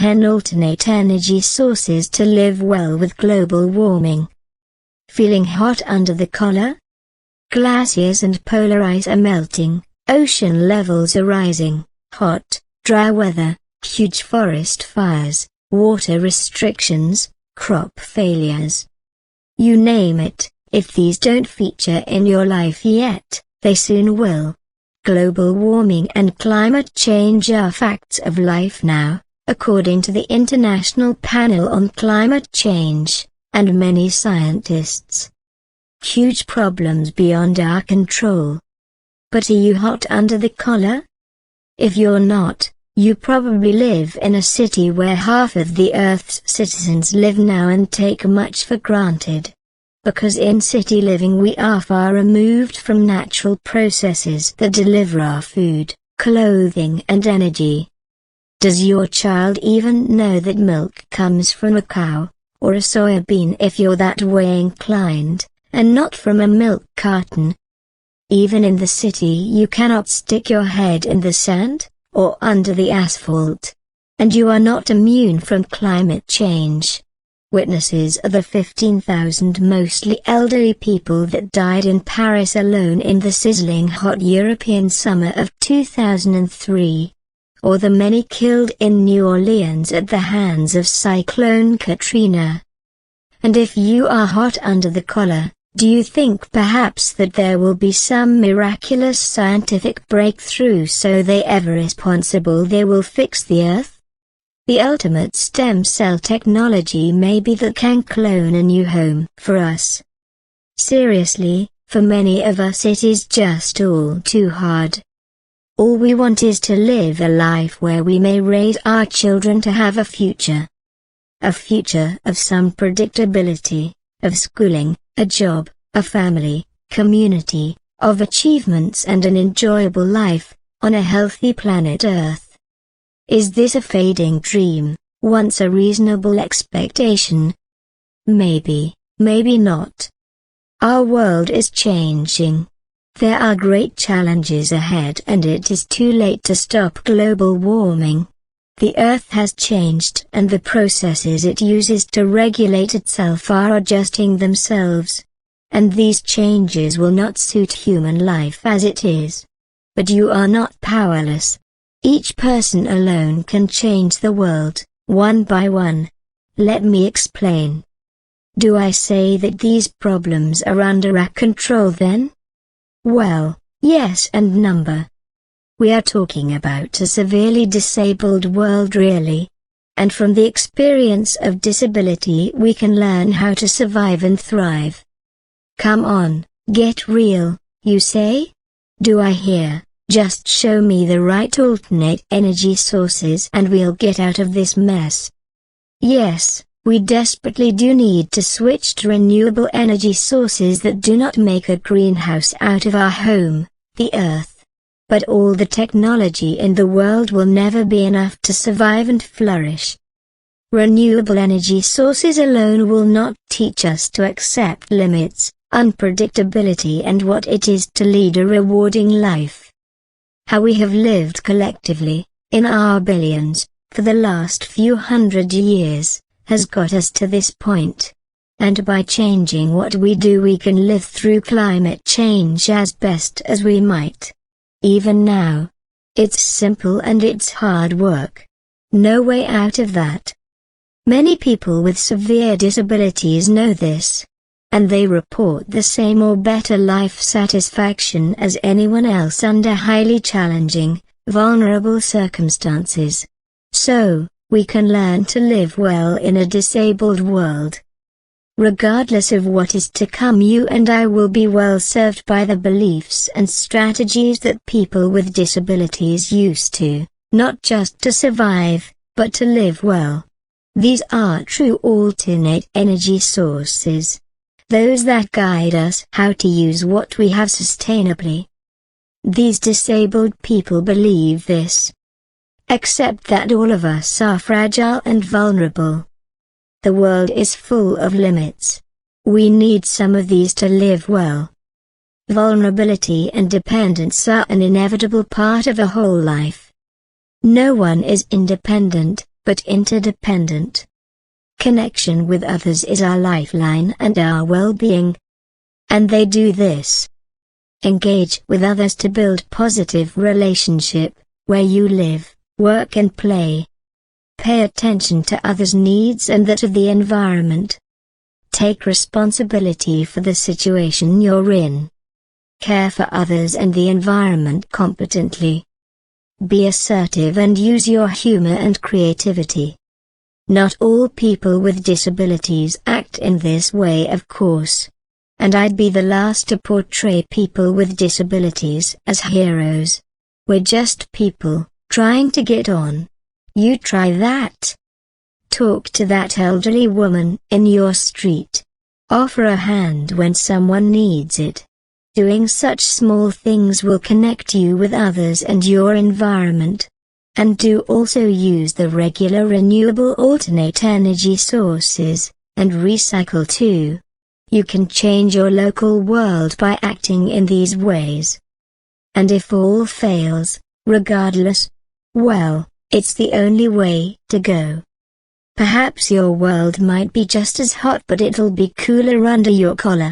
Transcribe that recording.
10 alternate energy sources to live well with global warming. Feeling hot under the collar? Glaciers and polar ice are melting, ocean levels are rising, hot, dry weather, huge forest fires, water restrictions, crop failures. You name it, if these don't feature in your life yet, they soon will. Global warming and climate change are facts of life now, according to the International Panel on Climate Change, and many scientists. Huge problems beyond our control. But are you hot under the collar? If you're not, you probably live in a city where half of the Earth's citizens live now and take much for granted. Because in city living we are far removed from natural processes that deliver our food, clothing and energy. Does your child even know that milk comes from a cow, or a soybean if you're that way inclined, and not from a milk carton? Even in the city you cannot stick your head in the sand, or under the asphalt. And you are not immune from climate change. Witnesses are the 15,000 mostly elderly people that died in Paris alone in the sizzling hot European summer of 2003. Or the many killed in New Orleans at the hands of Cyclone Katrina. And if you are hot under the collar, do you think perhaps that there will be some miraculous scientific breakthrough so they will fix the Earth? The ultimate stem cell technology may be that can clone a new home for us. Seriously, for many of us it is just all too hard. All we want is to live a life where we may raise our children to have a future. A future of some predictability, of schooling, a job, a family, community, of achievements and an enjoyable life, on a healthy planet Earth. Is this a fading dream, once a reasonable expectation? Maybe, maybe not. Our world is changing. There are great challenges ahead and it is too late to stop global warming. The Earth has changed and the processes it uses to regulate itself are adjusting themselves. And these changes will not suit human life as it is. But you are not powerless. Each person alone can change the world, one by one. Let me explain. Do I say that these problems are under our control then? Well, yes and number. We are talking about a severely disabled world really. And from the experience of disability we can learn how to survive and thrive. Come on, get real, you say? Do I hear, just show me the right alternate energy sources and we'll get out of this mess. Yes, we desperately do need to switch to renewable energy sources that do not make a greenhouse out of our home, the Earth. But all the technology in the world will never be enough to survive and flourish. Renewable energy sources alone will not teach us to accept limits, unpredictability and what it is to lead a rewarding life. How we have lived collectively, in our billions, for the last few hundred years, has got us to this point. And by changing what we do we can live through climate change as best as we might. Even now. It's simple and it's hard work. No way out of that. Many people with severe disabilities know this. And they report the same or better life satisfaction as anyone else under highly challenging, vulnerable circumstances. So, we can learn to live well in a disabled world. Regardless of what is to come, you and I will be well served by the beliefs and strategies that people with disabilities use to, not just to survive, but to live well. These are true alternate energy sources. Those that guide us how to use what we have sustainably. These disabled people believe this. Accept that all of us are fragile and vulnerable. The world is full of limits. We need some of these to live well. Vulnerability and dependence are an inevitable part of a whole life. No one is independent, but interdependent. Connection with others is our lifeline and our well-being. And they do this. Engage with others to build positive relationship, where you live, work and play. Pay attention to others' needs and that of the environment. Take responsibility for the situation you're in. Care for others and the environment competently. Be assertive and use your humor and creativity. Not all people with disabilities act in this way, of course. And I'd be the last to portray people with disabilities as heroes. We're just people, trying to get on. You try that. Talk to that elderly woman in your street. Offer a hand when someone needs it. Doing such small things will connect you with others and your environment. And do also use the regular renewable alternate energy sources, and recycle too. You can change your local world by acting in these ways. And if all fails, regardless, well, it's the only way to go. Perhaps your world might be just as hot, but it'll be cooler under your collar.